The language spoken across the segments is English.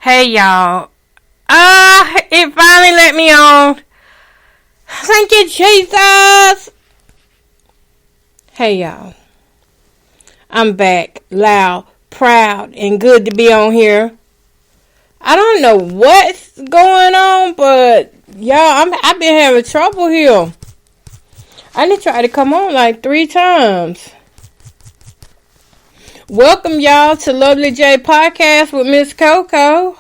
Hey y'all. It finally let me on. Thank you, Jesus. Hey y'all. I'm back, loud, proud, and good to be on here. I don't know what's going on, but y'all, I've been having trouble here. I done tried to come on like 3 times. Welcome y'all to Lovely J Podcast with Miss Coco.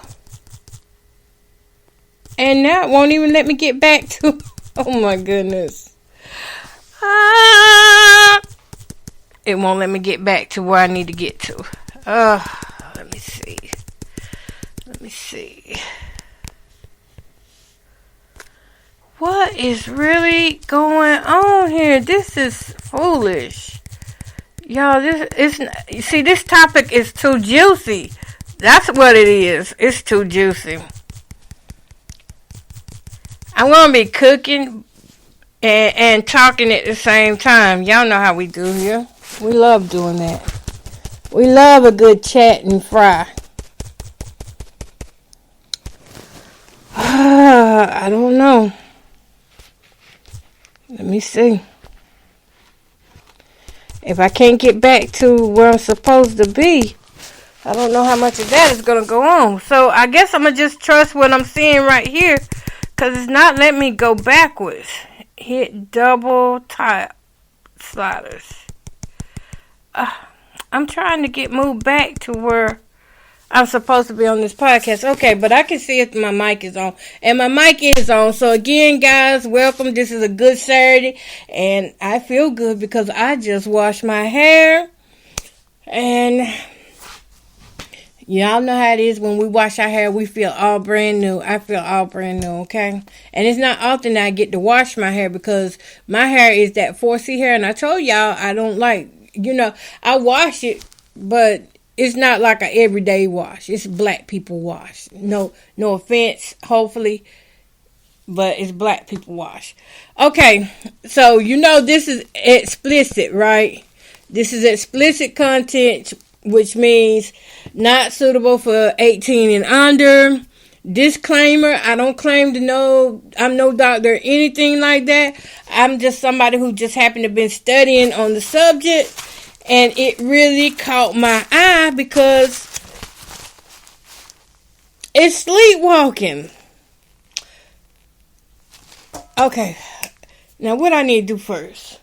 And now it won't even let me get back to... Oh my goodness. It won't let me get back to where I need to get to. Let me see. What is really going on here? This is foolish. Y'all, this topic is too juicy. That's what it is. It's too juicy. I'm going to be cooking and talking at the same time. Y'all know how we do here. We love doing that. We love a good chat and fry. I don't know. Let me see. If I can't get back to where I'm supposed to be, I don't know how much of that is going to go on. So I guess I'm going to just trust what I'm seeing right here, because it's not letting me go backwards. Hit double tap sliders. I'm trying to get moved back to where I'm supposed to be on this podcast. Okay, but I can see if my mic is on. And my mic is on. So again, guys, welcome. This is a good Saturday. And I feel good because I just washed my hair. And y'all know how it is when we wash our hair. We feel all brand new. I feel all brand new, okay? And it's not often that I get to wash my hair because my hair is that 4C hair. And I told y'all I don't like, I wash it, but it's not like an everyday wash. It's black people wash. No offense, hopefully, but it's black people wash. Okay, so this is explicit, right? This is explicit content, which means not suitable for 18 and under. Disclaimer, I don't claim to know, I'm no doctor or anything like that. I'm just somebody who just happened to been studying on the subject. And it really caught my eye because it's sleepwalking. Okay. Now, what I need to do first?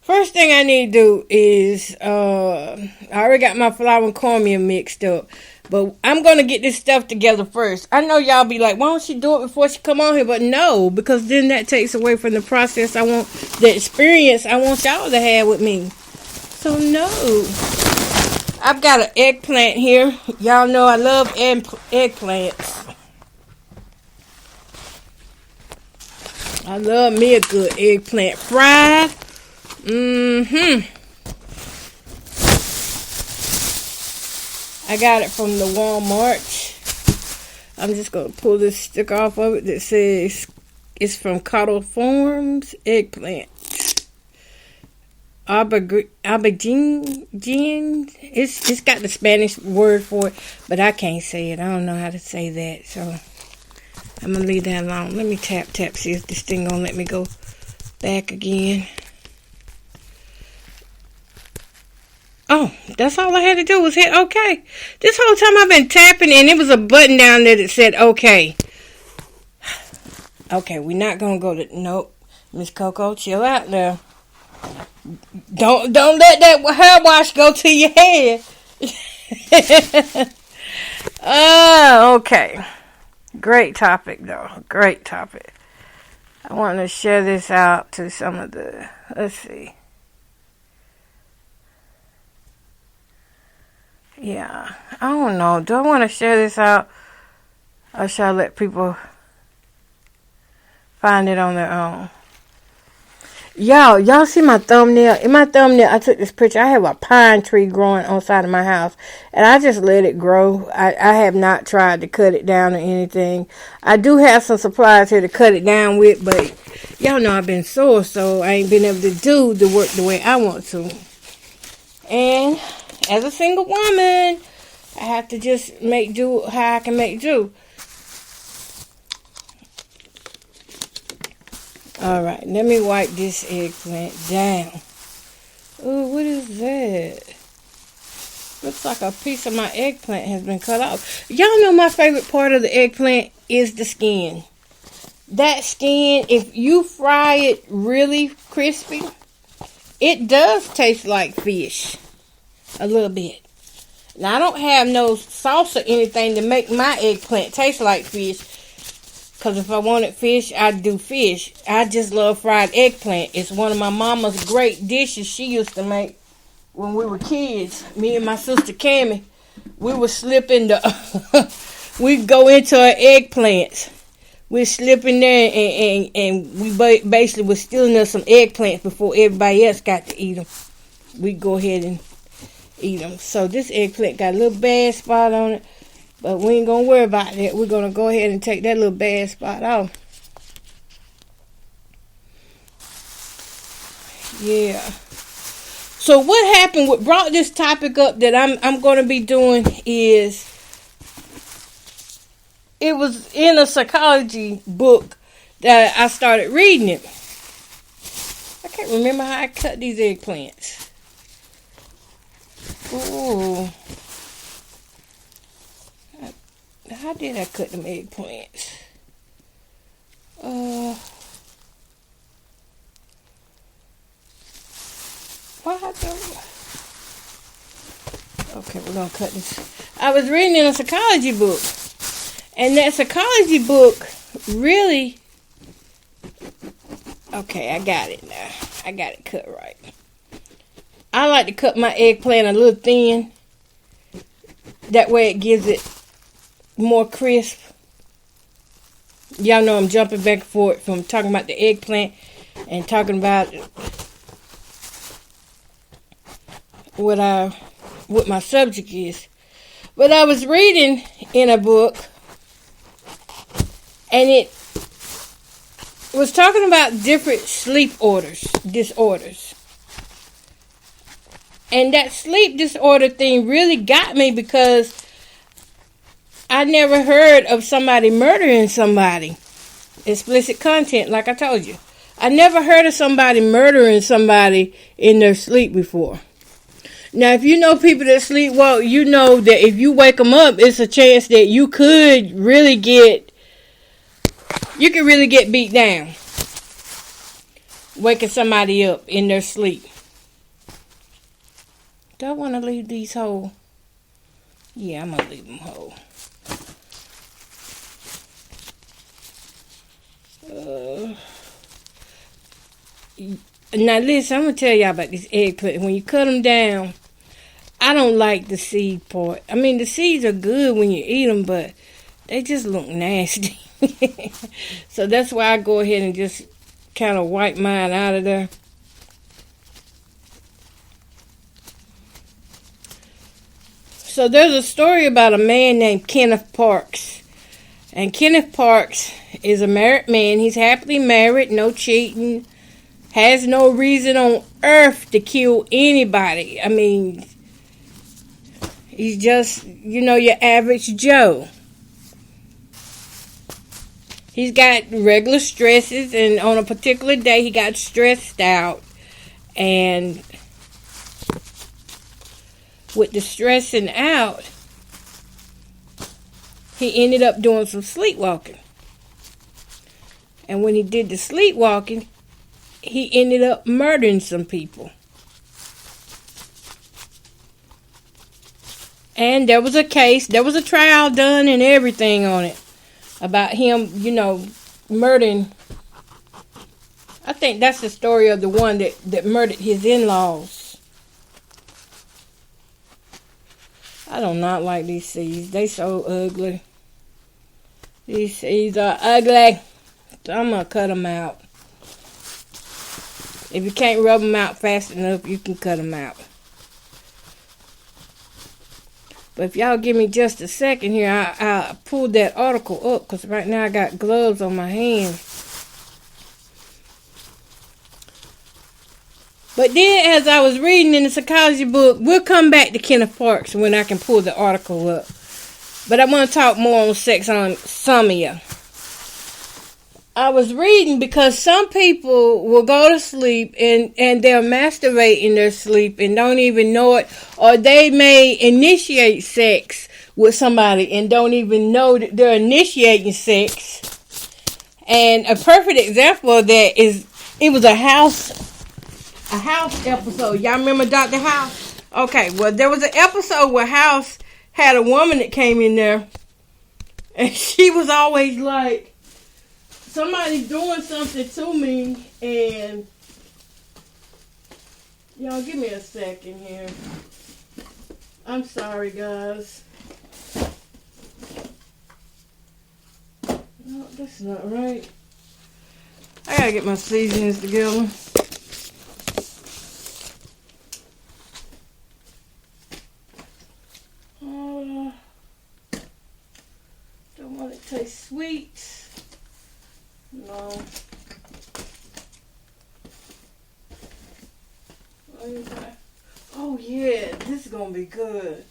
First thing I need to do is, I already got my flour and cornmeal mixed up. But I'm going to get this stuff together first. I know y'all be like, why don't she do it before she come on here? But no, because then that takes away from the process the experience I want y'all to have with me. So no, I've got an eggplant here. Y'all know I love eggplants. I love me a good eggplant fried. I got it from the Walmart. I'm just going to pull this sticker off of it that says it's from Cottle Farms eggplant. Aubergine. It's got the Spanish word for it, but I can't say it. I don't know how to say that, so I'm gonna leave that alone. Let me tap, see if this thing gonna let me go back again. Oh, that's all I had to do was hit OK. This whole time I've been tapping, and it was a button down there that said OK. Okay, we're not gonna go to... Nope. Miss Coco, chill out now. Don't let that hair wash go to your head. Okay. Great topic, though. Great topic. I want to share this out to some of the... Let's see. Yeah. I don't know. Do I want to share this out? Or shall I let people find it on their own? Y'all see my thumbnail? In my thumbnail, I took this picture. I have a pine tree growing on the side of my house. And I just let it grow. I have not tried to cut it down or anything. I do have some supplies here to cut it down with. But y'all know I've been sore. So I ain't been able to do the work the way I want to. And as a single woman, I have to just make do how I can make do. Alright, let me wipe this eggplant down. Ooh, what is that? Looks like a piece of my eggplant has been cut off. Y'all know my favorite part of the eggplant is the skin. That skin, if you fry it really crispy, it does taste like fish. A little bit. Now, I don't have no sauce or anything to make my eggplant taste like fish. Because if I wanted fish, I'd do fish. I just love fried eggplant. It's one of my mama's great dishes she used to make when we were kids. Me and my sister Cammie, we would slip in the... we'd go into our eggplants. We'd slip in there and we basically was stealing us some eggplants before everybody else got to eat them. We'd go ahead and eat them. So this eggplant got a little bad spot on it. But we ain't going to worry about that. We're going to go ahead and take that little bad spot off. Yeah. So what happened, what brought this topic up that I'm going to be doing is, it was in a psychology book that I started reading it. I can't remember how I cut these eggplants. Ooh. How did I cut them eggplants? Why don't... Okay, we're going to cut this. I was reading in a psychology book. And that psychology book really... Okay, I got it now. I got it cut right. I like to cut my eggplant a little thin. That way it gives it more crisp. Y'all know I'm jumping back and forth from talking about the eggplant and talking about what my subject is. But I was reading in a book and it was talking about different sleep disorders. And that sleep disorder thing really got me because I never heard of somebody murdering somebody. Explicit content, like I told you. I never heard of somebody murdering somebody in their sleep before. Now, if you know people that sleepwalk, you know that if you wake them up, it's a chance that you could really get beat down. Waking somebody up in their sleep. Do I want to leave these whole? Yeah, I'm going to leave them whole. Now listen, I'm going to tell y'all about this eggplant. When you cut them down, I don't like the seed part. I mean, the seeds are good when you eat them, but they just look nasty. So that's why I go ahead and just kind of wipe mine out of there. So there's a story about a man named Kenneth Parks. And Kenneth Parks is a married man. He's happily married, no cheating, has no reason on earth to kill anybody. I mean, he's just, your average Joe. He's got regular stresses, and on a particular day, he got stressed out. And with the stressing out, he ended up doing some sleepwalking. And when he did the sleepwalking, he ended up murdering some people. And there was a trial done and everything on it about him, murdering. I think that's the story of the one that murdered his in-laws. I do not like these seeds. They so ugly. These seeds are ugly. So I'm going to cut them out. If you can't rub them out fast enough, you can cut them out. But if y'all give me just a second here, I'll pull that article up. Because right now I got gloves on my hands. But then as I was reading in the psychology book, we'll come back to Kenneth Parks when I can pull the article up. But I want to talk more on SEXSOMNIA. I was reading because some people will go to sleep and they'll masturbate in their sleep and don't even know it. Or they may initiate sex with somebody and don't even know that they're initiating sex. And a perfect example of that is, it was a house episode. Y'all remember Dr. House? Okay, well, there was an episode where House had a woman that came in there, and she was always like, somebody's doing something to me, and y'all give me a second here. I'm sorry, guys. No, that's not right. I gotta get my seasonings together. Don't want it to taste sweet. No. Oh yeah, this is gonna be good.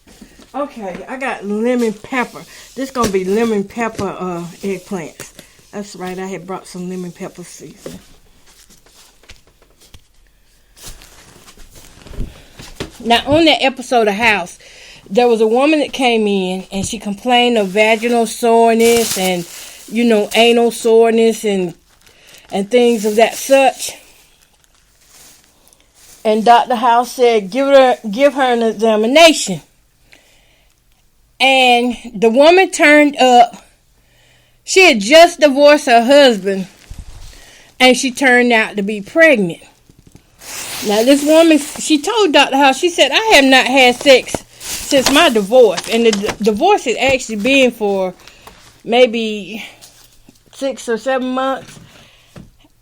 Okay, I got lemon pepper. This is gonna be lemon pepper eggplants. That's right, I had brought some lemon pepper seasoning. Now, on that episode of House, there was a woman that came in and she complained of vaginal soreness and, anal soreness and things of that such. And Dr. House said, give her an examination. And the woman turned up. She had just divorced her husband, and she turned out to be pregnant. Now, this woman, she told Dr. House, she said, I have not had sex since my divorce. And the divorce had actually been for maybe 6 or 7 months.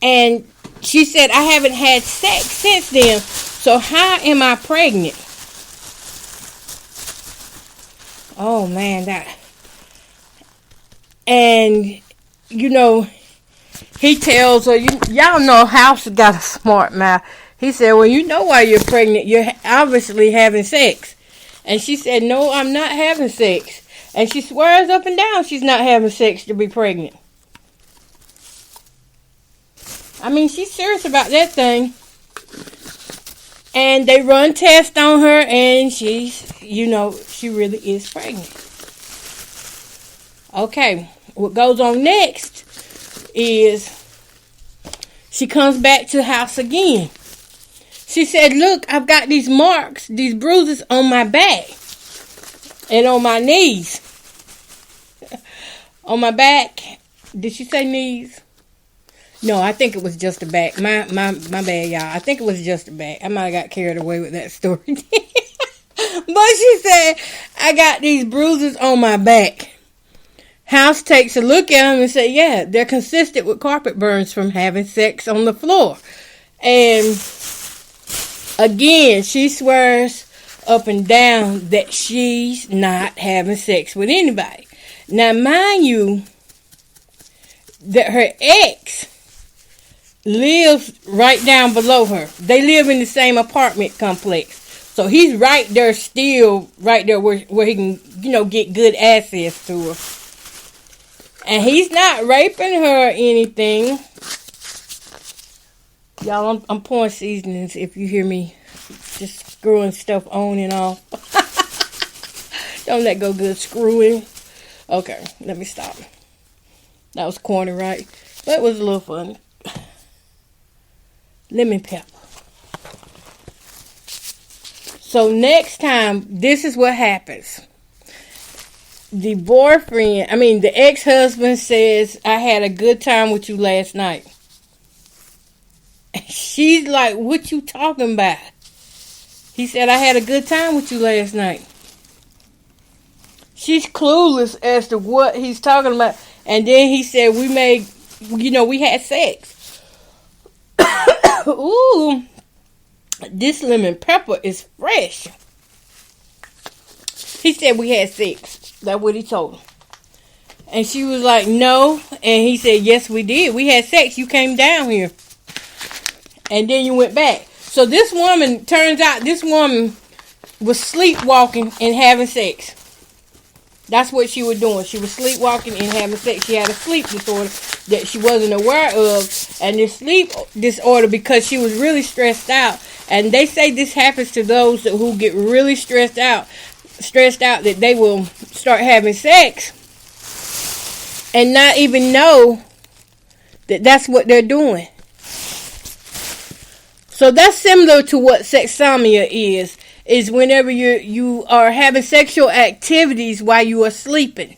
And she said, I haven't had sex since then. So how am I pregnant? Oh, man, that. And, he tells her, y'all know House got a smart mouth. He said, well, you know why you're pregnant. You're obviously having sex. And she said, no, I'm not having sex. And she swears up and down she's not having sex to be pregnant. I mean, she's serious about that thing. And they run tests on her, and she's, she really is pregnant. Okay, what goes on next is she comes back to the house again. She said, look, I've got these marks, these bruises on my back and on my knees. On my back. Did she say knees? No, I think it was just the back. My bad, y'all. I think it was just the back. I might have got carried away with that story. But she said, I got these bruises on my back. House takes a look at them and say, yeah, they're consistent with carpet burns from having sex on the floor. And again, she swears up and down that she's not having sex with anybody. Now, mind you, that her ex lives right down below her. They live in the same apartment complex. So he's right there still, right there where he can, get good access to her. And he's not raping her or anything. Y'all, I'm pouring seasonings if you hear me just screwing stuff on and off. Don't let go good screwing. Okay, let me stop. That was corny, right? But it was a little funny. Lemon pepper. So next time, this is what happens. The the ex-husband says, I had a good time with you last night. She's like, what you talking about? He said, I had a good time with you last night. She's clueless as to what he's talking about. And then he said, we had sex. Ooh, this lemon pepper is fresh. He said we had sex. That's what he told her. And she was like, no. And he said, yes, we did. We had sex. You came down here. And then you went back. So this woman, turns out this woman was sleepwalking and having sex. That's what she was doing. She was sleepwalking and having sex. She had a sleep disorder that she wasn't aware of. And this sleep disorder, because she was really stressed out. And they say this happens to those who get really stressed out that they will start having sex and not even know that that's what they're doing. So that's similar to what SEXSOMNIA is whenever you are having sexual activities while you are sleeping.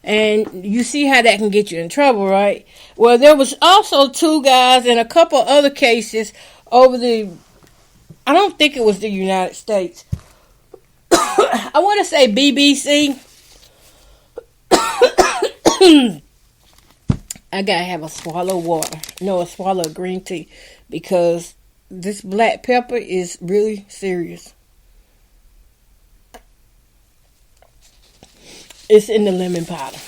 And you see how that can get you in trouble, right? Well, there was also 2 guys and a couple other cases over I don't think it was the United States. I want to say BBC. I gotta have a swallow of water. No, a swallow of green tea. Because this black pepper is really serious. It's in the lemon powder.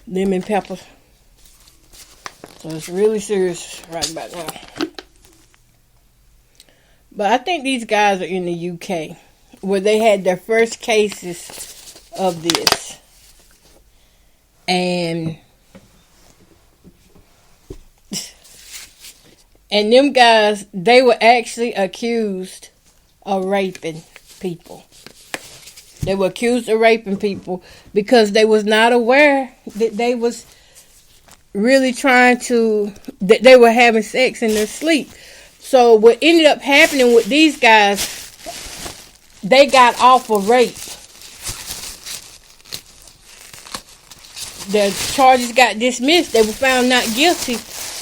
Lemon pepper. So it's really serious right about now. But I think these guys are in the UK, where they had their first cases of this. And them guys, they were actually accused of raping people. They were accused of raping people because they was not aware that they was really that they were having sex in their sleep. So what ended up happening with these guys, they got off of rape. Their charges got dismissed. They were found not guilty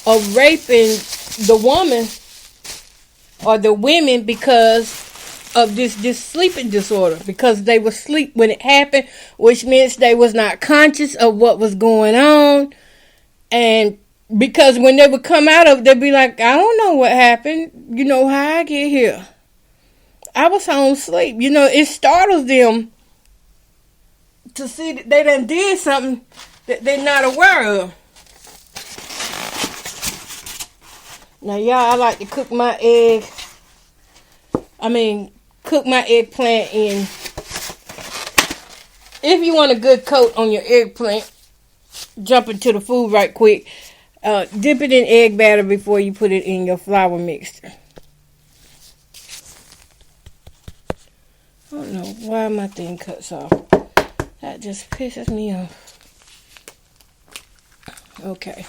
of raping the woman or the women because of this sleeping disorder, because they were asleep when it happened, which means they was not conscious of what was going on. And because when they would come out of it, they'd be like, I don't know what happened. You know how I get here. I was home asleep. You know, it startles them to see that they done did something that they're not aware of. Now, y'all, I like to cook my eggplant in. If you want a good coat on your eggplant, jump into the food right quick. Dip it in egg batter before you put it in your flour mixture. I don't know why my thing cuts off. That just pisses me off. Okay.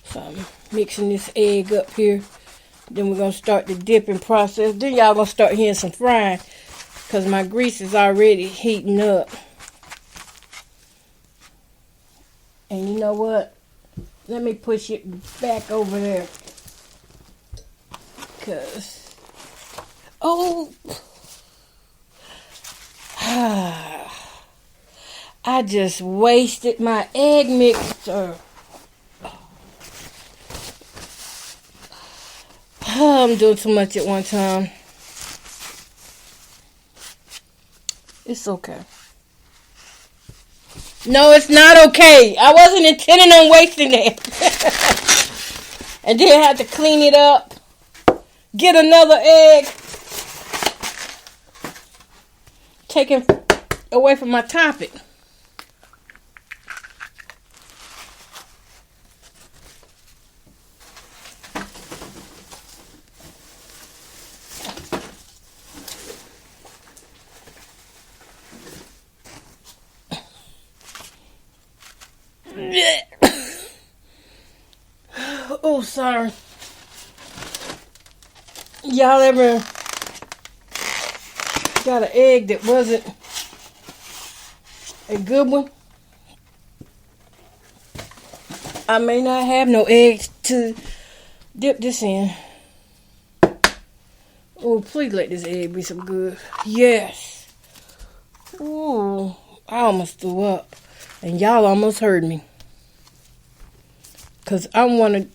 So I'm mixing this egg up here. Then we're going to start the dipping process. Then y'all going to start hearing some frying, because my grease is already heating up. And you know what? Let me push it back over there. Because, I just wasted my egg mixture. I'm doing too much at one time. It's okay. No, it's not okay. I wasn't intending on wasting it. And then have to clean it up. Get another egg. Taken away from my topic. Oh, sorry. Y'all ever got an egg that wasn't a good one? I may not have no eggs to dip this in. Oh, please let this egg be some good. Yes. Ooh, I almost threw up. And y'all almost heard me. Because I'm one of...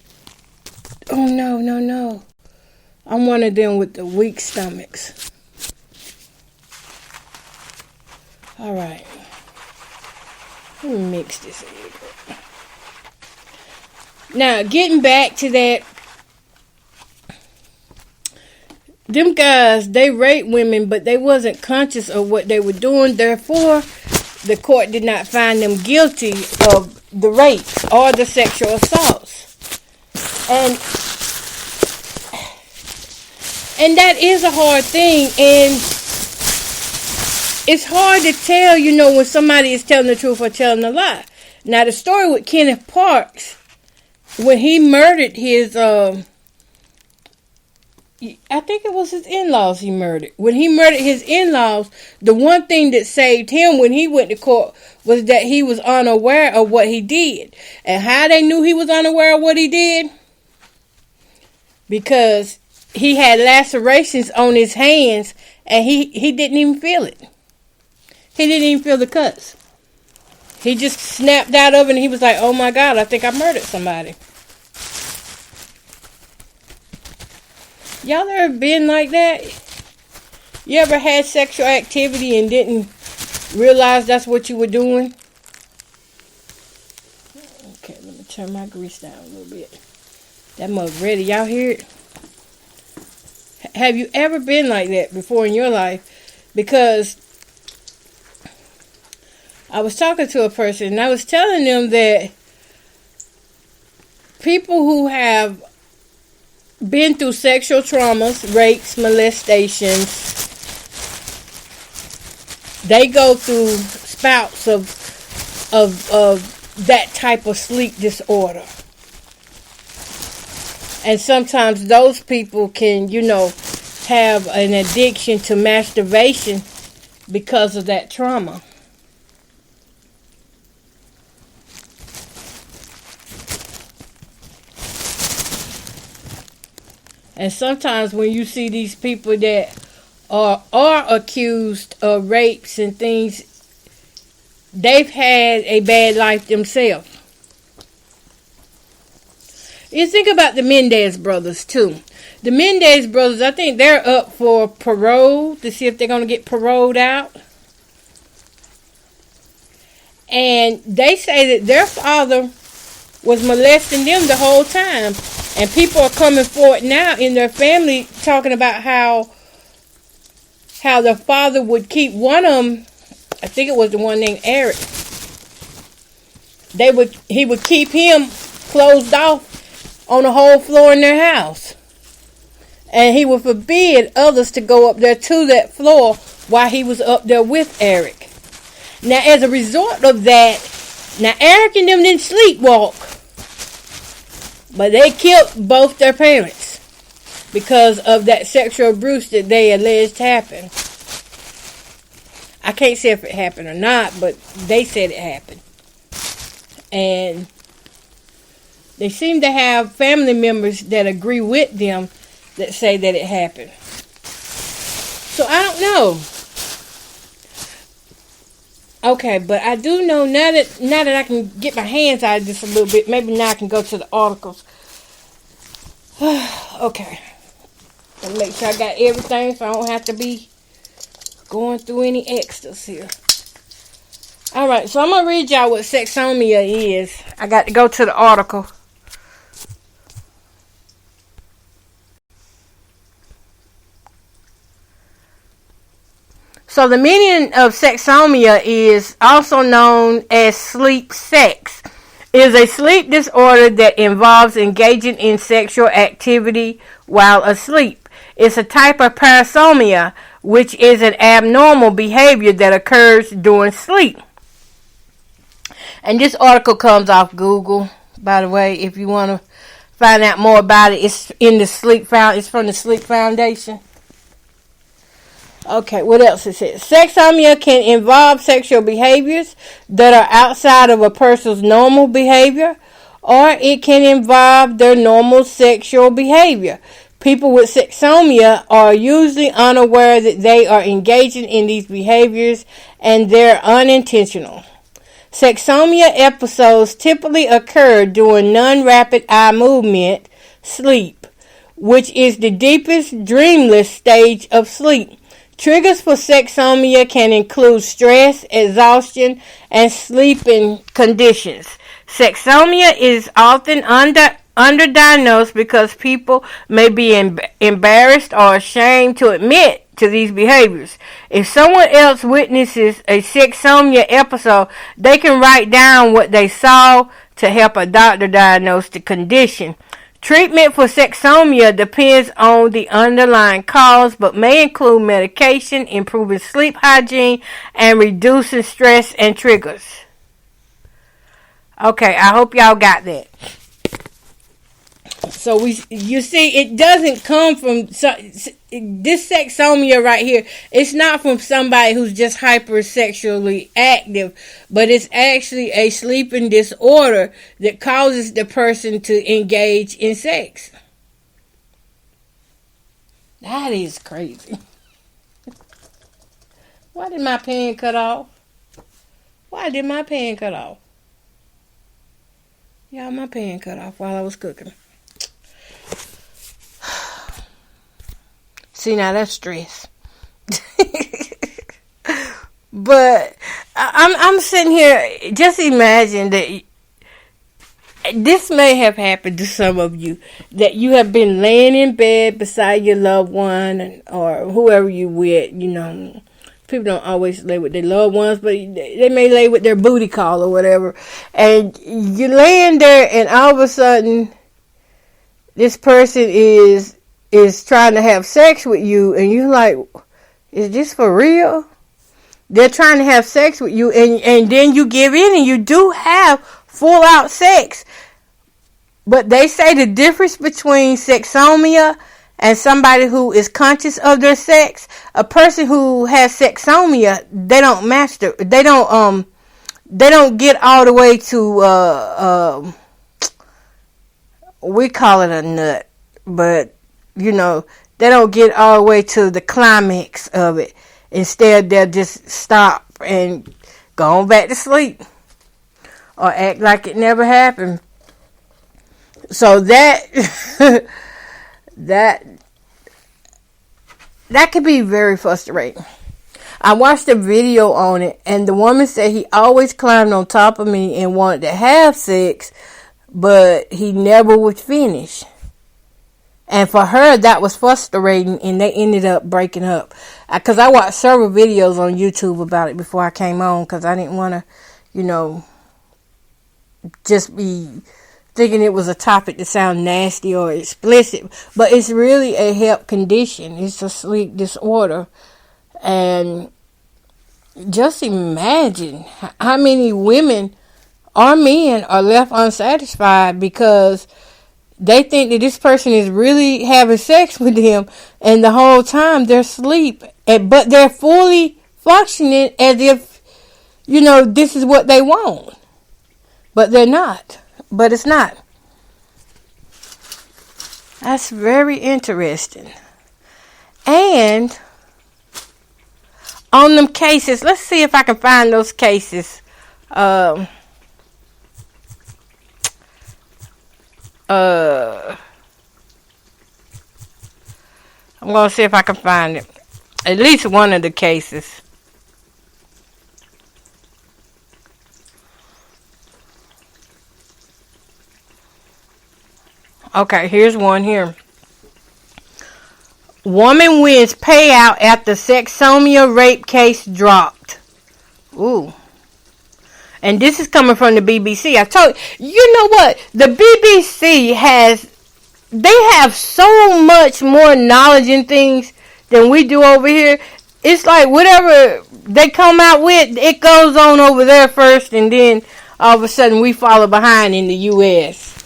Oh, no. I'm one of them with the weak stomachs. All right. Let me mix this egg up. Now, getting back to that them guys, they raped women, but they wasn't conscious of what they were doing. Therefore, the court did not find them guilty of the rapes or the sexual assaults. And that is a hard thing, and it's hard to tell, when somebody is telling the truth or telling a lie. Now, the story with Kenneth Parks, when he murdered his, I think it was his in-laws he murdered. When he murdered his in-laws, the one thing that saved him when he went to court was that he was unaware of what he did. And how they knew he was unaware of what he did? Because he had lacerations on his hands, and he didn't even feel it. He didn't even feel the cuts. He just snapped out of it, and he was like, oh my God, I think I murdered somebody. Y'all ever been like that? You ever had sexual activity and didn't realize that's what you were doing? Okay, let me turn my grease down a little bit. That mug ready. Y'all hear it? Have you ever been like that before in your life? Because I was talking to a person and I was telling them that people who have been through sexual traumas, rapes, molestations, they go through spouts of that type of sleep disorder. And sometimes those people can, have an addiction to masturbation because of that trauma. And sometimes when you see these people that are accused of rapes and things, they've had a bad life themselves. You think about the Mendez brothers too. The Mendez brothers, I think they're up for parole to see if they're going to get paroled out. And they say that their father was molesting them the whole time. And people are coming forward now in their family talking about how the father would keep one of them, I think it was the one named Eric. He would keep him closed off on the whole floor in their house. And he would forbid others to go up there to that floor while he was up there with Eric. Now, as a result of that, now Eric and them didn't sleepwalk, but they killed both their parents because of that sexual abuse that they alleged happened. I can't say if it happened or not, but they said it happened. And they seem to have family members that agree with them that say that it happened. So I don't know. Okay, but I do know now that I can get my hands out of this a little bit, maybe now I can go to the articles. Okay. And make sure I got everything so I don't have to be going through any extras here. Alright, so I'm going to read y'all what SEXSOMNIA is. I got to go to the article. So the meaning of SEXSOMNIA is also known as sleep sex. It is a sleep disorder that involves engaging in sexual activity while asleep. It's a type of parasomnia, which is an abnormal behavior that occurs during sleep. And this article comes off Google, by the way. If you want to find out more about it, it's in the It's from the Sleep Foundation. Okay, what else it says? SEXSOMNIA can involve sexual behaviors that are outside of a person's normal behavior, or it can involve their normal sexual behavior. People with SEXSOMNIA are usually unaware that they are engaging in these behaviors and they're unintentional. SEXSOMNIA episodes typically occur during non-rapid eye movement sleep, which is the deepest dreamless stage of sleep. Triggers for SEXSOMNIA can include stress, exhaustion, and sleeping conditions. SEXSOMNIA is often underdiagnosed because people may be embarrassed or ashamed to admit to these behaviors. If someone else witnesses a SEXSOMNIA episode, they can write down what they saw to help a doctor diagnose the condition. Treatment for SEXSOMNIA depends on the underlying cause, but may include medication, improving sleep hygiene, and reducing stress and triggers. Okay, I hope y'all got that. So you see, it doesn't come from this SEXSOMNIA right here. It's not from somebody who's just hypersexually active, but it's actually a sleeping disorder that causes the person to engage in sex. That is crazy. Why did my pen cut off? Y'all, my pen cut off while I was cooking. See, now that's stress. But I'm sitting here, just imagine that this may have happened to some of you, that you have been laying in bed beside your loved one or whoever you with. You know, people don't always lay with their loved ones, but they may lay with their booty call or whatever. And you're laying there and all of a sudden this person is trying to have sex with you, and you're like, is this for real? They're trying to have sex with you, and then you give in and you do have full out sex. But they say the difference between SEXSOMNIA and somebody who is conscious of their sex, a person who has SEXSOMNIA, they don't master, they don't get all the way to we call it a nut, but you know, they don't get all the way to the climax of it. Instead, they'll just stop and go on back to sleep or act like it never happened. So that can be very frustrating. I watched a video on it, and the woman said he always climbed on top of me and wanted to have sex, but he never would finish. And for her, that was frustrating, and they ended up breaking up. Because I watched several videos on YouTube about it before I came on, because I didn't want to, you know, just be thinking it was a topic that sound nasty or explicit. But it's really a health condition. It's a sleep disorder. And just imagine how many women or men are left unsatisfied because they think that this person is really having sex with them, and the whole time they're asleep, but they're fully functioning as if, you know, this is what they want. But they're not. But it's not. That's very interesting. And on them cases, let's see if I can find those cases. I'm going to see if I can find it. At least one of the cases. Okay, here's one here. Woman wins payout after SEXSOMNIA rape case dropped. Ooh. And this is coming from the BBC. I told you know what? The BBC they have so much more knowledge in things than we do over here. It's like whatever they come out with, it goes on over there first, and then all of a sudden we follow behind in the U.S.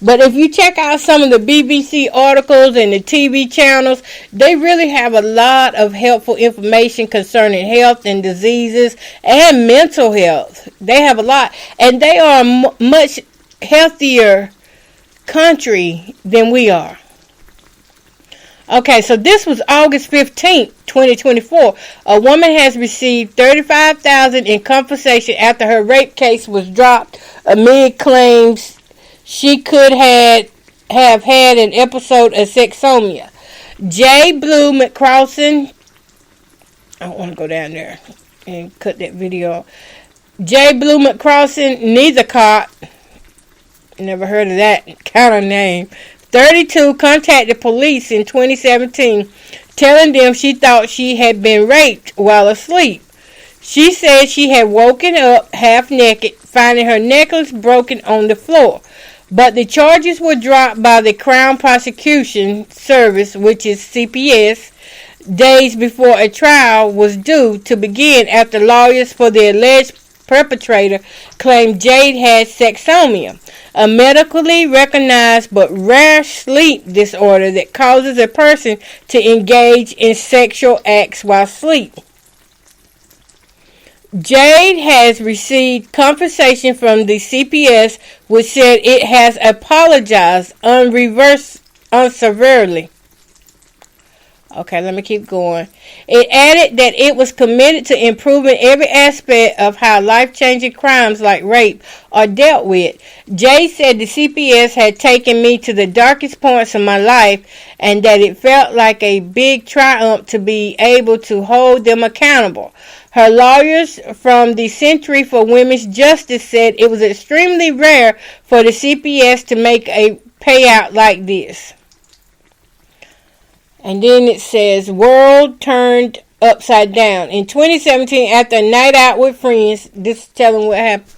But if you check out some of the BBC articles and the TV channels, they really have a lot of helpful information concerning health and diseases and mental health. They have a lot. And they are a much healthier country than we are. Okay, so this was August 15th, 2024. A woman has received $35,000 in compensation after her rape case was dropped amid claims she could have had an episode of SEXSOMNIA. J. Blue McCrossin, I don't want to go down there and cut that video. J. Blue McCrossin, neither caught. Never heard of that kind of name. 32 contacted police in 2017, telling them she thought she had been raped while asleep. She said she had woken up half naked, finding her necklace broken on the floor. But the charges were dropped by the Crown Prosecution Service, which is CPS, days before a trial was due to begin after lawyers for the alleged perpetrator claimed Jade had SEXSOMNIA, a medically recognized but rare sleep disorder that causes a person to engage in sexual acts while asleep. Jade has received compensation from the CPS, which said it has apologized unseverely. Okay, let me keep going. It added that it was committed to improving every aspect of how life-changing crimes like rape are dealt with. Jade said the CPS had taken me to the darkest points of my life and that it felt like a big triumph to be able to hold them accountable. Her lawyers from the Center for Women's Justice said it was extremely rare for the CPS to make a payout like this. And then it says, world turned upside down. In 2017, after a night out with friends, this is telling what happened.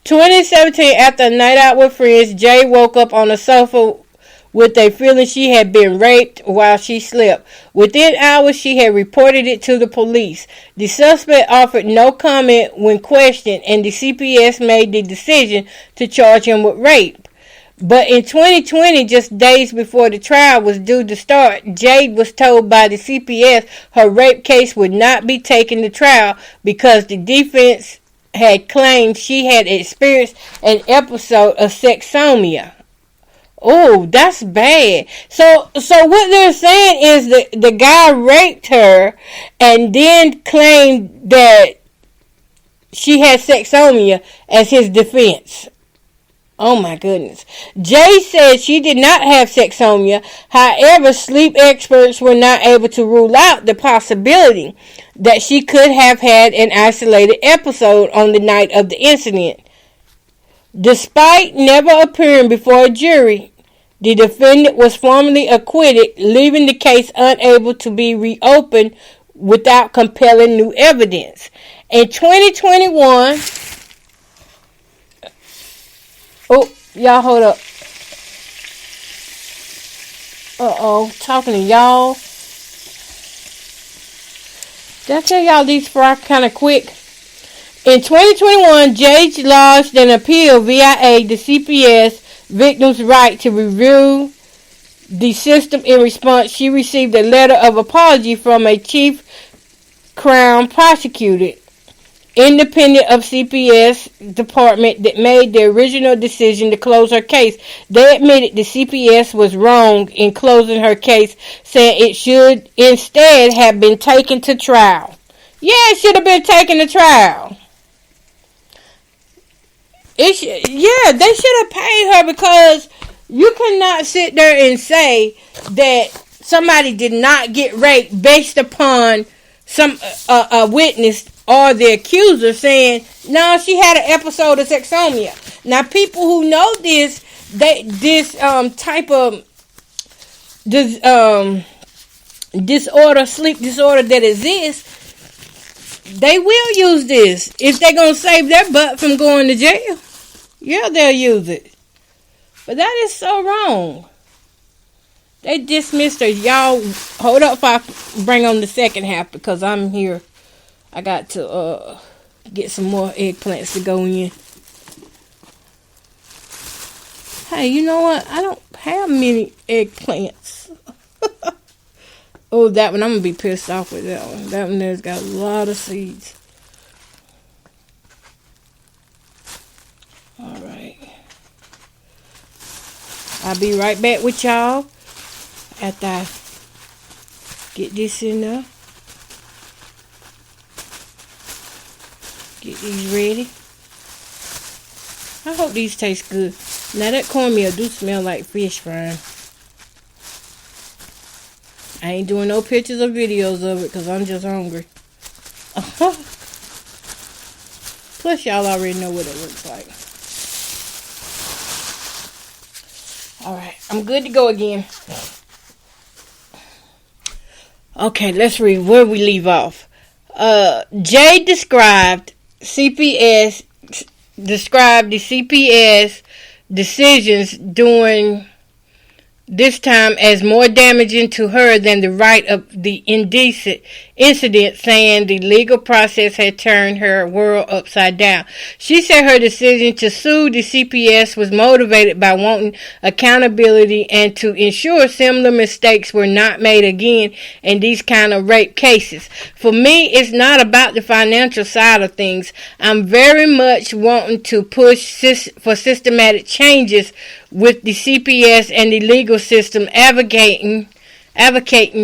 2017, after a night out with friends, Jay woke up on the sofa with a feeling she had been raped while she slept. Within hours, she had reported it to the police. The suspect offered no comment when questioned, and the CPS made the decision to charge him with rape. But in 2020, just days before the trial was due to start, Jade was told by the CPS her rape case would not be taken to trial because the defense had claimed she had experienced an episode of SEXSOMNIA. Oh, that's bad. So what they're saying is that the guy raped her and then claimed that she had SEXSOMNIA as his defense. Oh my goodness. Jay said she did not have SEXSOMNIA. However, sleep experts were not able to rule out the possibility that she could have had an isolated episode on the night of the incident. Despite never appearing before a jury, the defendant was formally acquitted, leaving the case unable to be reopened without compelling new evidence. In 2021, oh, y'all hold up. Talking to y'all. Did I tell y'all these fry kind of quick? In 2021, Jade lodged an appeal via the CPS victims' right to review the system. In response, she received a letter of apology from a chief Crown prosecutor, independent of CPS department that made the original decision to close her case. They admitted the CPS was wrong in closing her case, saying it should instead have been taken to trial. Yeah, it should have been taken to trial. They should have paid her, because you cannot sit there and say that somebody did not get raped based upon some a witness or the accuser saying, no, she had an episode of SEXSOMNIA. Now, people who know this type of disorder, sleep disorder that exists, they will use this if they're going to save their butt from going to jail. Yeah, they'll use it. But that is so wrong. They dismissed her. Y'all, hold up if I bring on the second half, because I'm here. I got to get some more eggplants to go in. Hey, you know what? I don't have many eggplants. Oh, that one, I'm going to be pissed off with that one. That one there's got a lot of seeds. Alright. I'll be right back with y'all after I get this in there. Get these ready. I hope these taste good. Now that cornmeal do smell like fish frying. I ain't doing no pictures or videos of it because I'm just hungry. Plus y'all already know what it looks like. All right, I'm good to go again. Okay, let's read where we leave off. Jay described the CPS decisions during this time as more damaging to her than the right of the indecent incident, saying the legal process had turned her world upside down. She said her decision to sue the CPS was motivated by wanting accountability and to ensure similar mistakes were not made again in these kind of rape cases. For me, it's not about the financial side of things. I'm very much wanting to push for systematic changes with the CPS and the legal system, advocating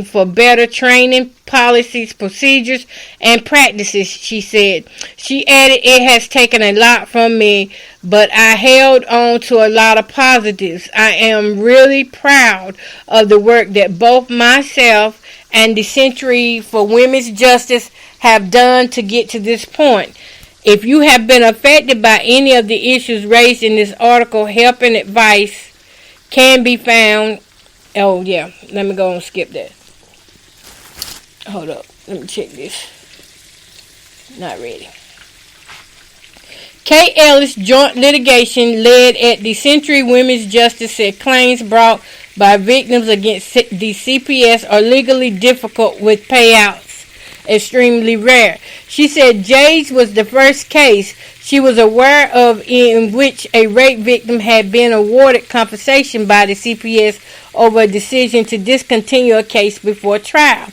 for better training, policies, procedures, and practices, she said. She added, it has taken a lot from me, but I held on to a lot of positives. I am really proud of the work that both myself and the Center for Women's Justice have done to get to this point. If you have been affected by any of the issues raised in this article, help and advice can be found. Oh, yeah. Let me go and skip that. Hold up. Let me check this. Not ready. Kate Ellis, joint litigation led at the Century Women's Justice, said claims brought by victims against the CPS are legally difficult with payouts extremely rare. She said Jay's was the first case she was aware of in which a rape victim had been awarded compensation by the CPS over a decision to discontinue a case before trial.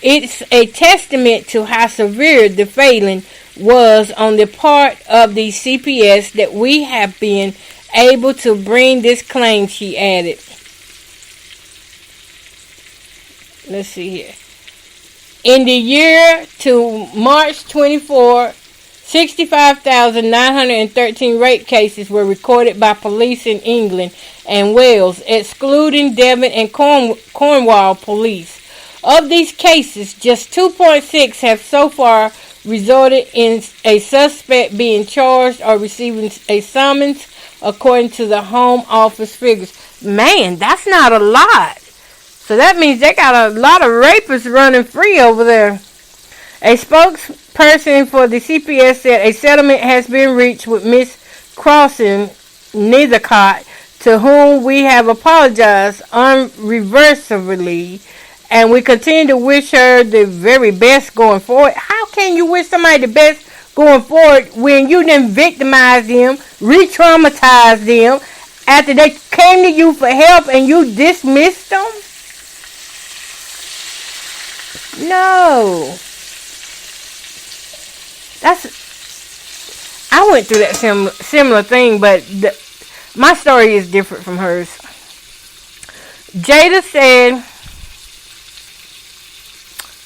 It's a testament to how severe the failing was on the part of the CPS that we have been able to bring this claim, she added. Let's see here. In the year to March 24, 65,913 rape cases were recorded by police in England and Wales, excluding Devon and Cornwall police. Of these cases, just 2.6 have so far resulted in a suspect being charged or receiving a summons, according to the Home Office figures. Man, that's not a lot. So that means they got a lot of rapists running free over there. A spokesperson for the CPS said a settlement has been reached with Miss Crossan Nethercott, to whom we have apologized unreversibly, and we continue to wish her the very best going forward. How can you wish somebody the best going forward when you didn't victimize them, re-traumatize them, after they came to you for help and you dismissed them? No. I went through that similar thing, but my story is different from hers. Jada said,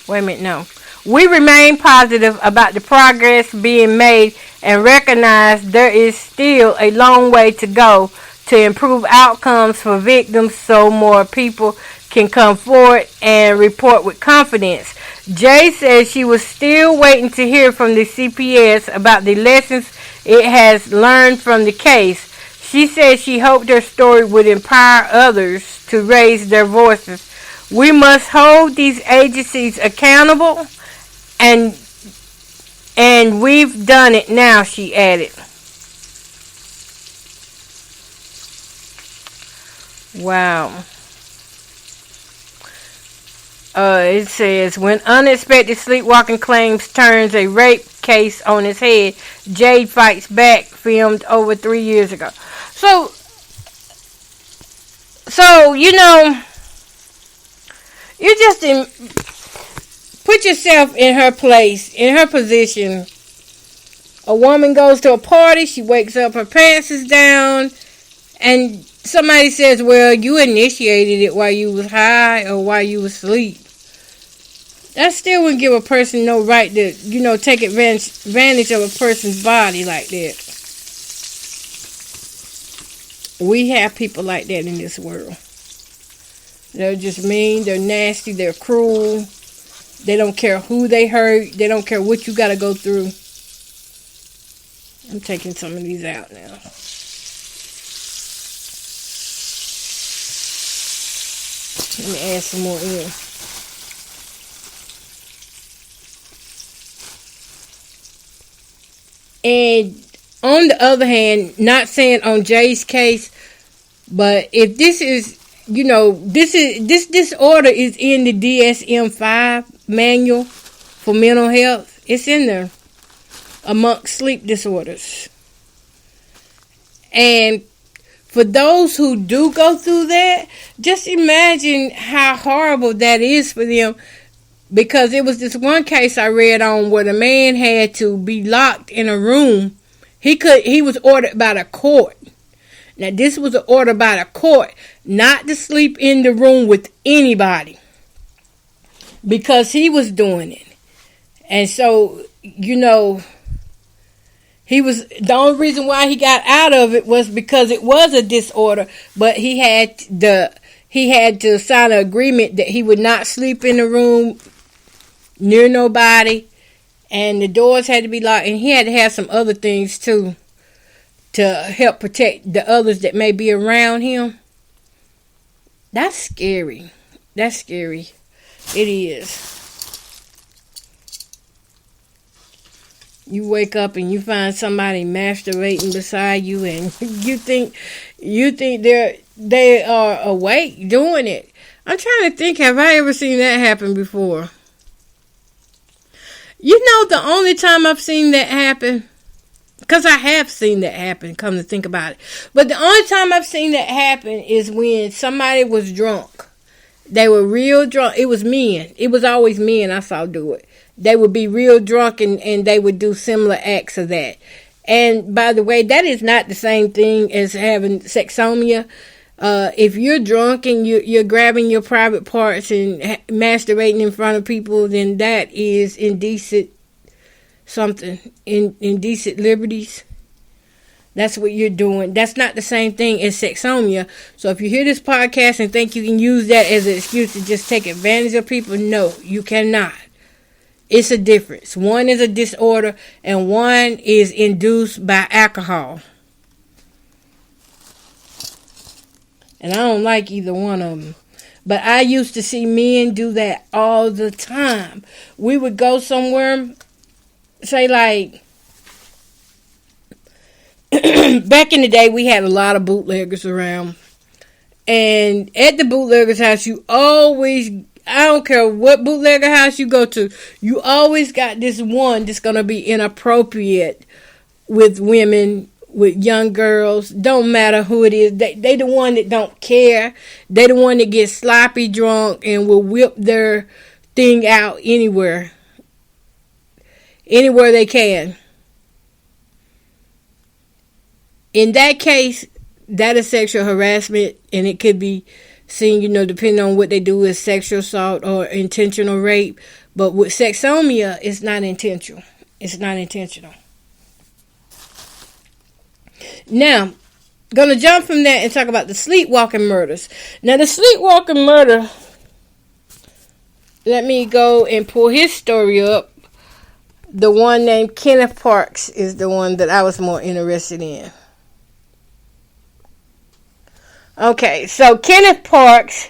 wait a minute, no. We remain positive about the progress being made and recognize there is still a long way to go to improve outcomes for victims so more people can come forward and report with confidence. Jay says she was still waiting to hear from the CPS about the lessons it has learned from the case. She said she hoped her story would empower others to raise their voices. We must hold these agencies accountable, and we've done it now, she added. Wow. It says, when unexpected sleepwalking claims turns a rape case on its head, Jade fights back, filmed over 3 years ago. So you know, you just put yourself in her place, in her position. A woman goes to a party, she wakes up, her pants is down, and somebody says, well, you initiated it while you was high or while you was asleep. That still wouldn't give a person no right to, take advantage of a person's body like that. We have people like that in this world. They're just mean, they're nasty, they're cruel. They don't care who they hurt. They don't care what you got to go through. I'm taking some of these out now. Let me add some more in. And on the other hand, not saying on Jay's case, but if this is, this disorder is in the DSM-5 manual for mental health. It's in there amongst sleep disorders. And for those who do go through that, just imagine how horrible that is for them. Because it was this one case I read on where the man had to be locked in a room. He was ordered by the court. Now this was an order by the court not to sleep in the room with anybody. Because he was doing it. And so, he was, the only reason why he got out of it was because it was a disorder, but he had to sign an agreement that he would not sleep in the room near nobody, and the doors had to be locked, and he had to have some other things too to help protect the others that may be around him. That's scary. That's scary. It is. You wake up and you find somebody masturbating beside you, and you think they are awake doing it. I'm trying to think, have I ever seen that happen before? The only time I've seen that happen, because I have seen that happen, come to think about it, but the only time I've seen that happen is when somebody was drunk. They were real drunk. It was men. It was always men I saw do it. They would be real drunk and they would do similar acts of that. And by the way, that is not the same thing as having SEXSOMNIA. If you're drunk and you're grabbing your private parts and masturbating in front of people, then that is indecent indecent liberties. That's what you're doing. That's not the same thing as SEXSOMNIA. So if you hear this podcast and think you can use that as an excuse to just take advantage of people, no, you cannot. It's a difference. One is a disorder and one is induced by alcohol. And I don't like either one of them. But I used to see men do that all the time. We would go somewhere, say like, back in the day, we had a lot of bootleggers around. And at the bootlegger's house, you always, I don't care what bootlegger house you go to, you always got this one that's going to be inappropriate with women, with young girls. Don't matter who it is. They the one that don't care. They the one that gets sloppy drunk and will whip their thing out anywhere they can. In that case, that is sexual harassment, and it could be seen, depending on what they do, as sexual assault or intentional rape. But with SEXSOMNIA, it's not intentional. It's not intentional. Now, going to jump from that and talk about the sleepwalking murders. Now, the sleepwalking murder, let me go and pull his story up. The one named Kenneth Parks is the one that I was more interested in. Okay, so Kenneth Parks,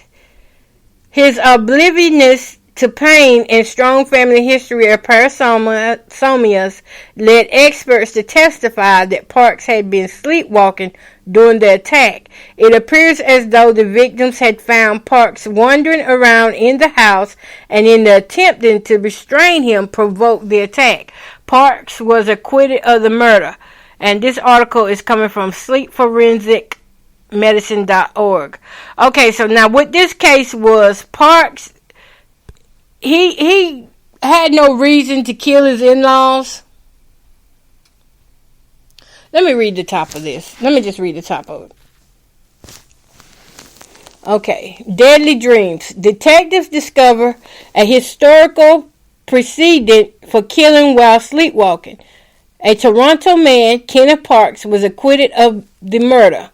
his obliviousness to pain and strong family history of parasomnias led experts to testify that Parks had been sleepwalking during the attack. It appears as though the victims had found Parks wandering around in the house, and in the attempting to restrain him provoked the attack. Parks was acquitted of the murder, and this article is coming from sleepforensicmedicine.org. Okay, so now what this case was, Parks, he had no reason to kill his in-laws. Let me read the top of this. Let me just read the top of it. Okay. Deadly dreams. Detectives discover a historical precedent for killing while sleepwalking. A Toronto man, Kenneth Parks, was acquitted of the murder.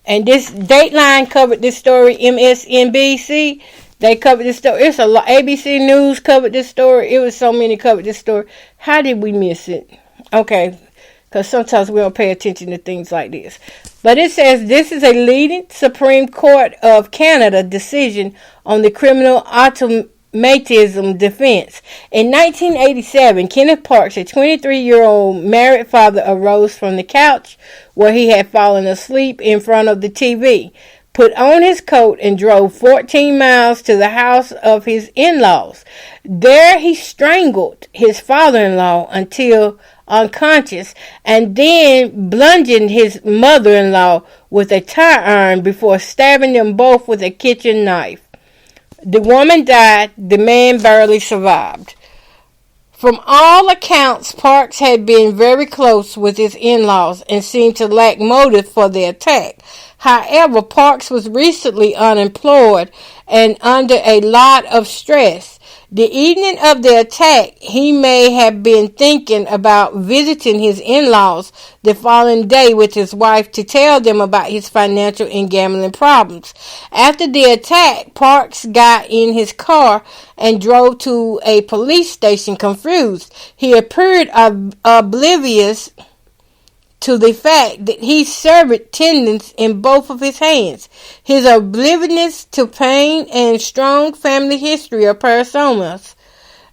And this Dateline covered this story. MSNBC, they covered this story. It's a lot. ABC News covered this story. It was so many covered this story. How did we miss it? Okay. because sometimes we don't pay attention to things like this. But it says this is a leading Supreme Court of Canada decision on the criminal automatism defense. In 1987, Kenneth Parks, a 23-year-old married father, arose from the couch where he had fallen asleep in front of the TV, put on his coat, and drove 14 miles to the house of his in-laws. There he strangled his father-in-law until unconscious, and then bludgeoned his mother-in-law with a tire iron before stabbing them both with a kitchen knife. The woman died. The man barely survived. From all accounts, Parks had been very close with his in-laws and seemed to lack motive for the attack. However, Parks was recently unemployed and under a lot of stress. The evening of the attack, he may have been thinking about visiting his in-laws the following day with his wife to tell them about his financial and gambling problems. After the attack, Parks got in his car and drove to a police station confused. He appeared oblivious to the fact that he severed tendons in both of his hands. His oblivious to pain and strong family history of parasitas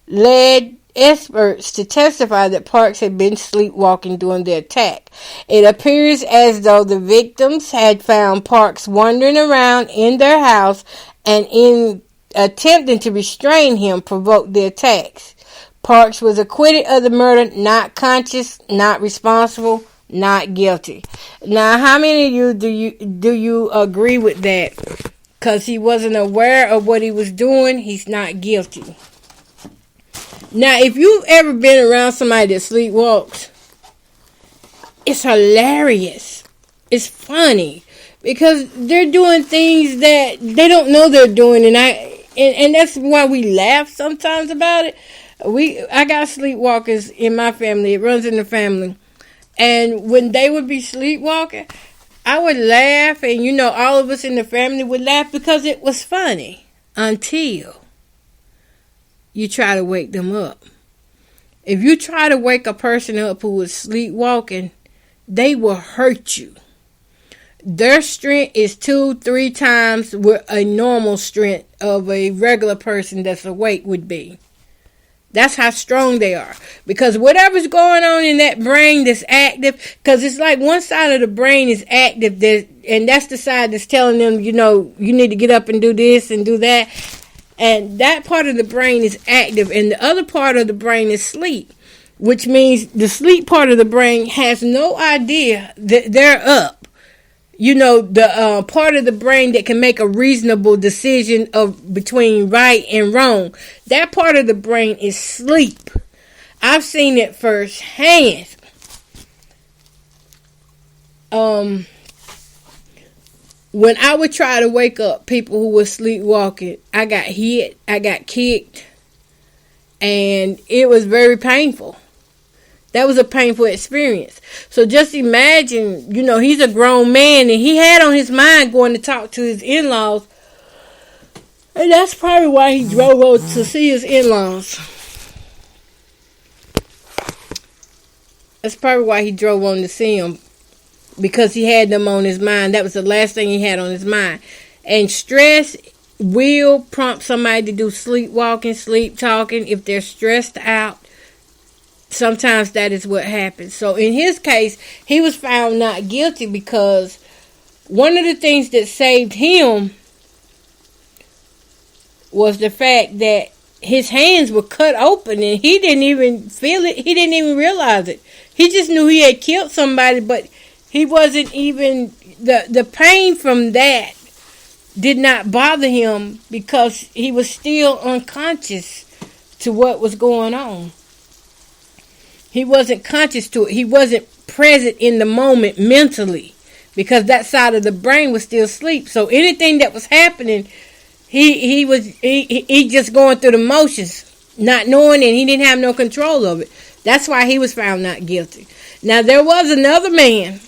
led experts to testify that Parks had been sleepwalking during the attack. It appears as though the victims had found Parks wandering around in their house and in attempting to restrain him provoked the attacks. Parks was acquitted of the murder, not conscious, not responsible, not guilty. Now, how many of you do you agree with that? Because he wasn't aware of what he was doing, he's not guilty. Now, if you've ever been around somebody that sleepwalks, it's hilarious. It's funny because they're doing things that they don't know they're doing, and that's why we laugh sometimes about it. I got sleepwalkers in my family. It runs in the family. And when they would be sleepwalking, I would laugh, and all of us in the family would laugh because it was funny until you try to wake them up. If you try to wake a person up who is sleepwalking, they will hurt you. Their strength is 2-3 times what a normal strength of a regular person that's awake would be. That's how strong they are. Because whatever's going on in that brain that's active, because it's like one side of the brain is active, and that's the side that's telling them, you need to get up and do this and do that. And that part of the brain is active, and the other part of the brain is sleep, which means the sleep part of the brain has no idea that they're up. The part of the brain that can make a reasonable decision between right and wrong. That part of the brain is sleep. I've seen it firsthand. When I would try to wake up people who were sleepwalking, I got hit, I got kicked, and it was very painful. That was a painful experience. So just imagine, he's a grown man and he had on his mind going to talk to his in-laws. And that's probably why he drove over to see his in-laws. That's probably why he drove on to see them. Because he had them on his mind. That was the last thing he had on his mind. And stress will prompt somebody to do sleepwalking, sleep talking if they're stressed out. Sometimes that is what happens. So in his case, he was found not guilty because one of the things that saved him was the fact that his hands were cut open and he didn't even feel it. He didn't even realize it. He just knew he had killed somebody, but he wasn't even, the pain from that did not bother him because he was still unconscious to what was going on. He wasn't conscious to it. He wasn't present in the moment mentally because that side of the brain was still asleep. So anything that was happening, he was just going through the motions, not knowing, and he didn't have no control of it. That's why he was found not guilty. Now there was another man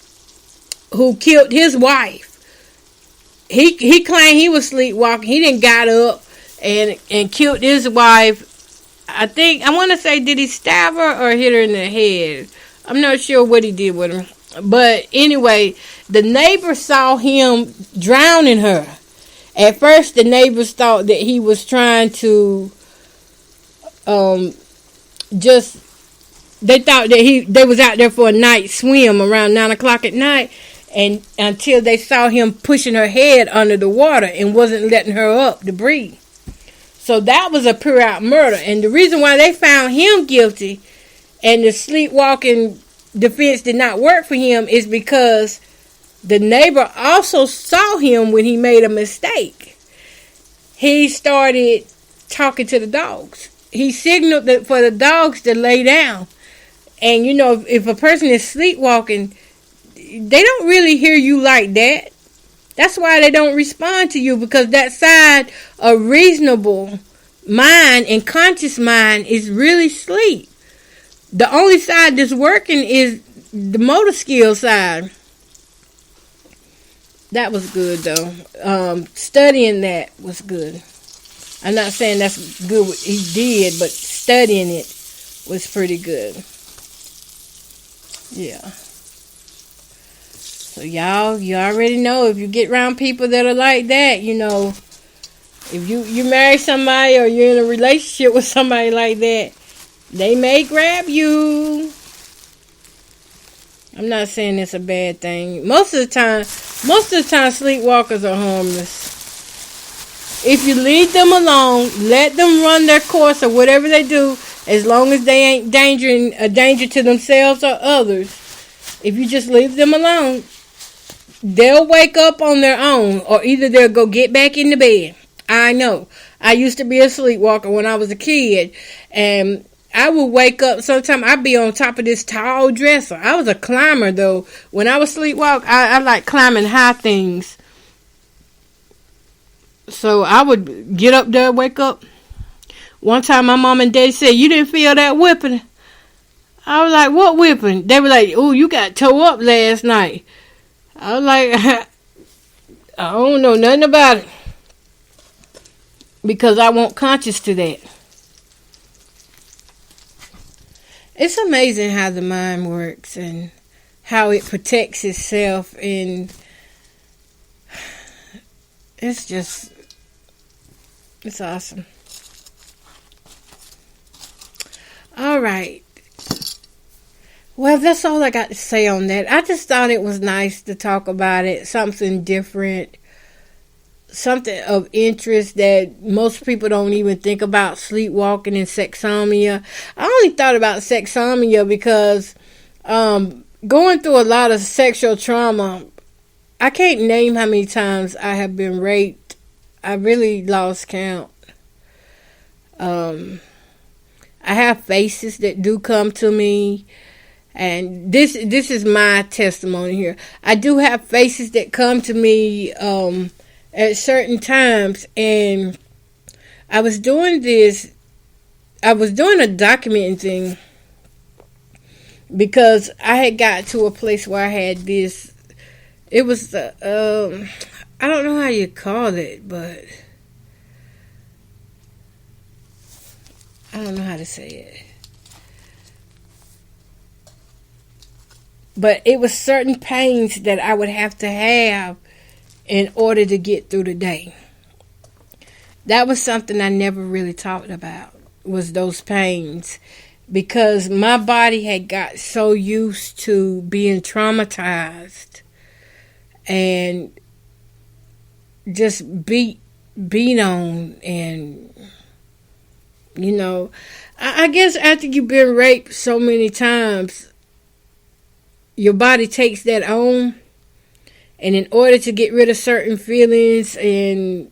who killed his wife. He claimed he was sleepwalking. He didn't got up and killed his wife. I want to say, did he stab her or hit her in the head? I'm not sure what he did with him. But anyway, the neighbor saw him drowning her. At first, the neighbors thought that he was trying to just... They thought that they was out there for a night swim around 9 o'clock at night, and until they saw him pushing her head under the water and wasn't letting her up to breathe. So that was a pure out murder. And the reason why they found him guilty and the sleepwalking defense did not work for him is because the neighbor also saw him when he made a mistake. He started talking to the dogs. He signaled for the dogs to lay down. And, you know, if a person is sleepwalking, they don't really hear you like that. That's why they don't respond to you, because that side of reasonable mind and conscious mind is really asleep. The only side that's working is the motor skill side. That was good, though. Studying that was good. I'm not saying that's good what he did, but studying it was pretty good. Yeah. So you already know, if you get around people that are like that, you know, if you marry somebody or you're in a relationship with somebody like that, they may grab you. I'm not saying it's a bad thing. Most of the time, sleepwalkers are harmless. If you leave them alone, let them run their course or whatever they do, as long as they ain't a danger to themselves or others. If you just leave them alone, they'll wake up on their own, or either they'll go get back in the bed. I know. I used to be a sleepwalker when I was a kid, and I would wake up. Sometimes I'd be on top of this tall dresser. I was a climber, though. When I was sleepwalk, I like climbing high things. So I would get up there, wake up. One time my mom and dad said, "You didn't feel that whipping?" I was like, "What whipping?" They were like, "Oh, you got tore up last night." I was like, I don't know nothing about it, because I wasn't conscious to that. It's amazing how the mind works and how it protects itself, and it's awesome. All right. Well, that's all I got to say on that. I just thought it was nice to talk about it, something different, something of interest that most people don't even think about, sleepwalking and SEXSOMNIA. I only thought about SEXSOMNIA because going through a lot of sexual trauma, I can't name how many times I have been raped. I really lost count. I have faces that do come to me. And this is my testimony here. I do have faces that come to me at certain times, and I was doing a documenting thing because I had got to a place where I had this. It was I don't know how you call it, but I don't know how to say it. But it was certain pains that I would have to have in order to get through the day. That was something I never really talked about, was those pains. Because my body had got so used to being traumatized and just beat on. And, you know, I guess after you've been raped so many times, your body takes that on, and in order to get rid of certain feelings and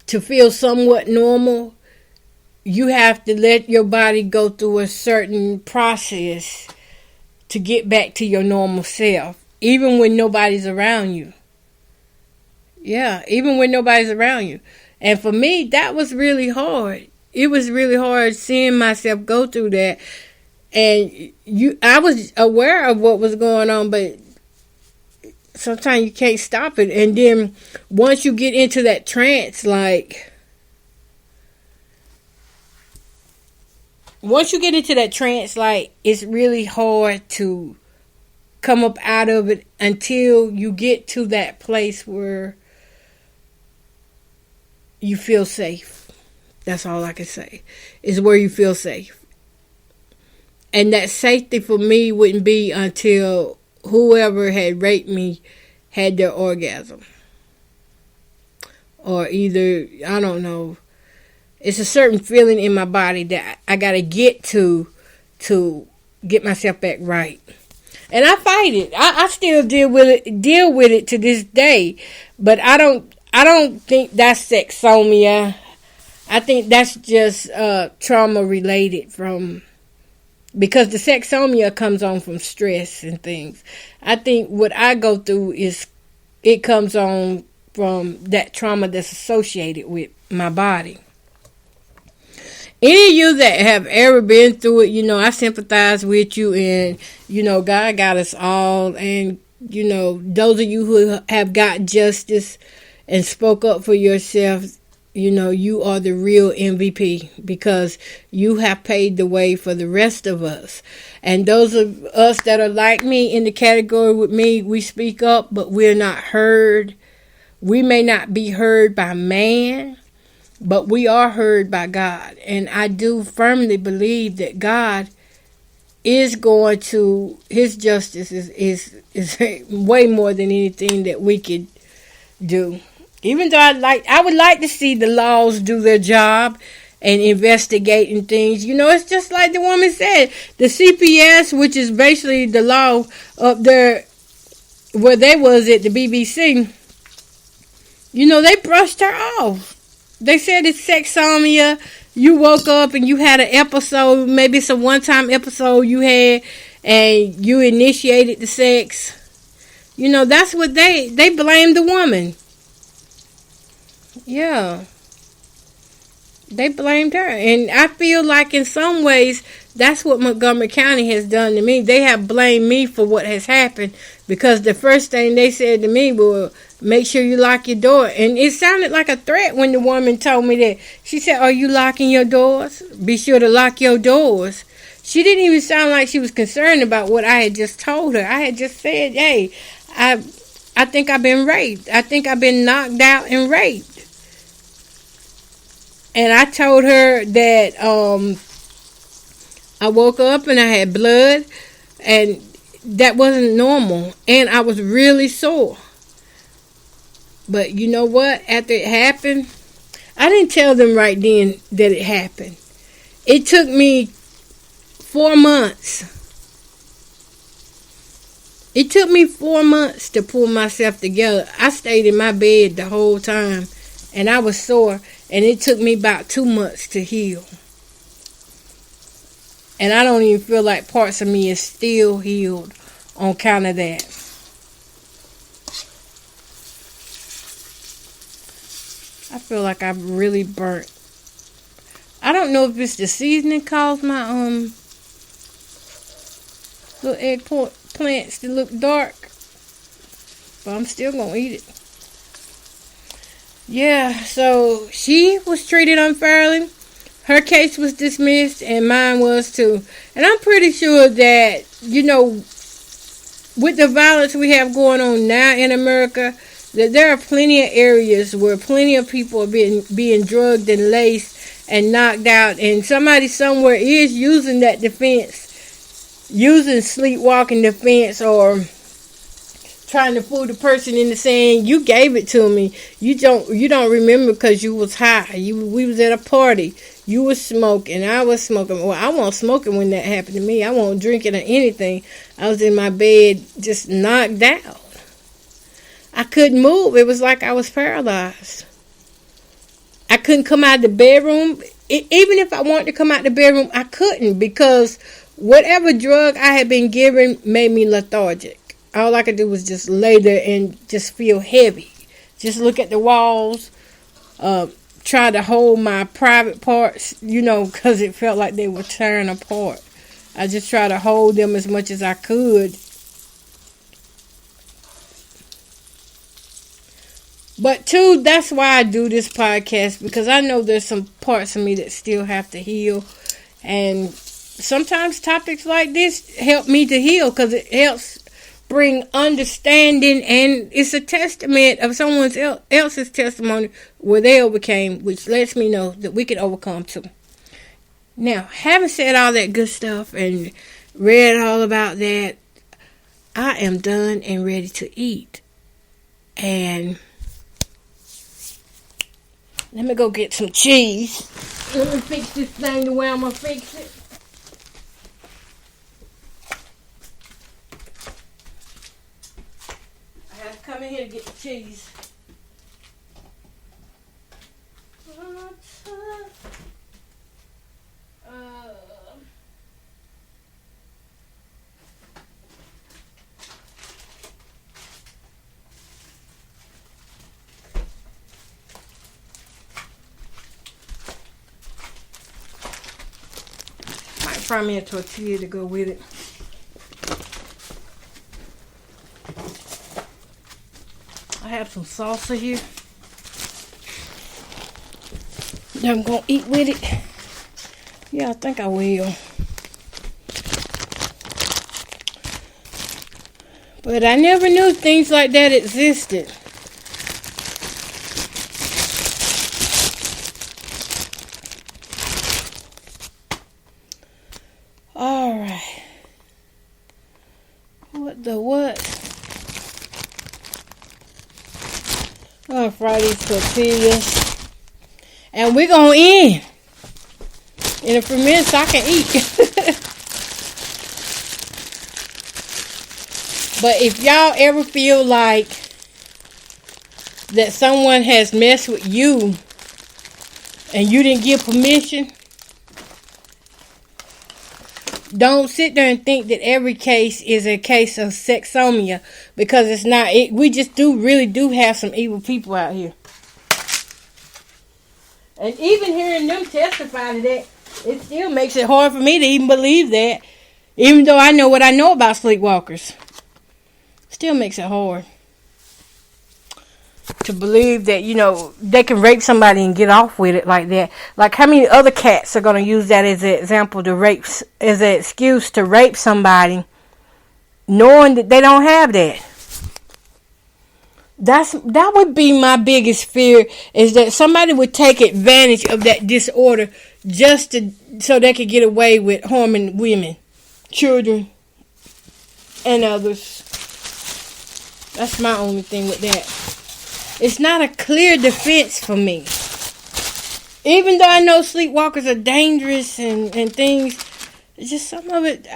to feel somewhat normal, you have to let your body go through a certain process to get back to your normal self, even when nobody's around you. Yeah, even when nobody's around you. And for me, that was really hard. It was really hard seeing myself go through that. And I was aware of what was going on, but sometimes you can't stop it. And then once you get into that trance, like, once you get into that trance, like, it's really hard to come up out of it until you get to that place where you feel safe. That's all I can say, is where you feel safe. And that safety for me wouldn't be until whoever had raped me had their orgasm. Or either, I don't know, it's a certain feeling in my body that I got to get to get myself back right. And I fight it. I still deal with it to this day. But I don't think that's SEXSOMNIA. I think that's just trauma related because the SEXSOMNIA comes on from stress and things. I think what I go through it comes on from that trauma that's associated with my body. Any of you that have ever been through it, I sympathize with you, and, God got us all. And, those of you who have got justice and spoke up for yourself, you are the real MVP, because you have paved the way for the rest of us. And those of us that are like me, in the category with me, we speak up, but we're not heard. We may not be heard by man, but we are heard by God. And I do firmly believe that God is going to, his justice is way more than anything that we could do. Even though I would like to see the laws do their job and investigating things. It's just like the woman said, the CPS, which is basically the law up there where they was at the BBC, they brushed her off. They said it's SEXSOMNIA. You woke up and you had an episode, maybe it's a one-time episode you had, and you initiated the sex. That's what they blamed the woman. Yeah. They blamed her. And I feel like in some ways, that's what Montgomery County has done to me. They have blamed me for what has happened, because the first thing they said to me was, make sure you lock your door. And it sounded like a threat when the woman told me that. She said, are you locking your doors? Be sure to lock your doors. She didn't even sound like she was concerned about what I had just told her. I had just said, hey, I think I've been raped. I think I've been knocked out and raped. And I told her that I woke up and I had blood, and that wasn't normal. And I was really sore. But you know what? After it happened, I didn't tell them right then that it happened. It took me 4 months. It took me 4 months to pull myself together. I stayed in my bed the whole time, and I was sore. And it took me about 2 months to heal. And I don't even feel like parts of me is still healed on account of that. I feel like I've really burnt. I don't know if it's the seasoning caused my little eggplants to look dark, but I'm still gonna eat it. Yeah, so she was treated unfairly. Her case was dismissed, and mine was too. And I'm pretty sure that, with the violence we have going on now in America, that there are plenty of areas where plenty of people are being drugged and laced and knocked out, and somebody somewhere is using that defense, using sleepwalking defense, or trying to fool the person into saying, you gave it to me. You don't remember because you was high. We was at a party. You was smoking. I was smoking. Well, I wasn't smoking when that happened to me. I wasn't drinking or anything. I was in my bed just knocked out. I couldn't move. It was like I was paralyzed. I couldn't come out of the bedroom. Even if I wanted to come out of the bedroom, I couldn't, because whatever drug I had been given made me lethargic. All I could do was just lay there and just feel heavy. Just look at the walls. Try to hold my private parts, because it felt like they were tearing apart. I just tried to hold them as much as I could. But too, that's why I do this podcast, because I know there's some parts of me that still have to heal. And sometimes topics like this help me to heal because it helps bring understanding, and it's a testament of someone else's testimony where they overcame, which lets me know that we can overcome too. Now, having said all that good stuff and read all about that, I am done and ready to eat. And let me go get some cheese. Let me fix this thing the way I'm going to fix it. I have to come in here to get the cheese. Fry me a tortilla to go with it. I have some salsa here that I'm gonna eat with it. Yeah, I think I will. But I never knew things like that existed. Alright. What? I'll fry these tortillas. And we're going to end in a few minutes so I can eat. But if y'all ever feel like that someone has messed with you and you didn't give permission, don't sit there and think that every case is a case of SEXSOMNIA, because it's not. We just really do have some evil people out here. And even hearing them testify to that, it still makes it hard for me to even believe that. Even though I know what I know about sleepwalkers. Still makes it hard to believe that, they can rape somebody and get off with it like that. Like, how many other cats are going to use that as an example to rape, as an excuse to rape somebody, knowing that they don't have that? That would be my biggest fear, is that somebody would take advantage of that disorder just so they could get away with harming women, children, and others. That's my only thing with that. It's not a clear defense for me. Even though I know sleepwalkers are dangerous and things, it's just some of it,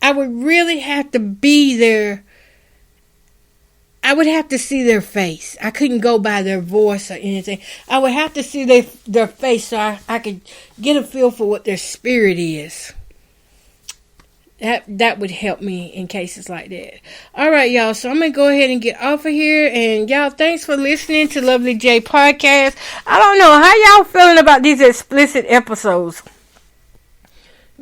I would really have to be there. I would have to see their face. I couldn't go by their voice or anything. I would have to see their face so I could get a feel for what their spirit is. That would help me in cases like that. Alright, y'all. So I'm going to go ahead and get off of here. And y'all, thanks for listening to Lovely J Podcast. I don't know how y'all feeling about these explicit episodes,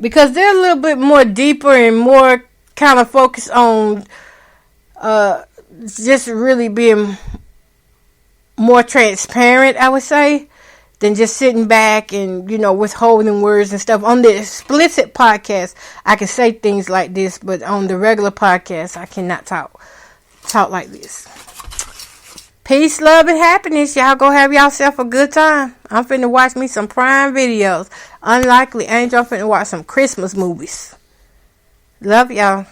because they're a little bit more deeper and more kind of focused on just really being more transparent, I would say, than just sitting back and, withholding words and stuff. On the explicit podcast, I can say things like this, but on the regular podcast, I cannot talk like this. Peace, love, and happiness. Y'all go have yourself a good time. I'm finna watch me some Prime videos. Unlikely Angel, I'm finna watch some Christmas movies. Love y'all.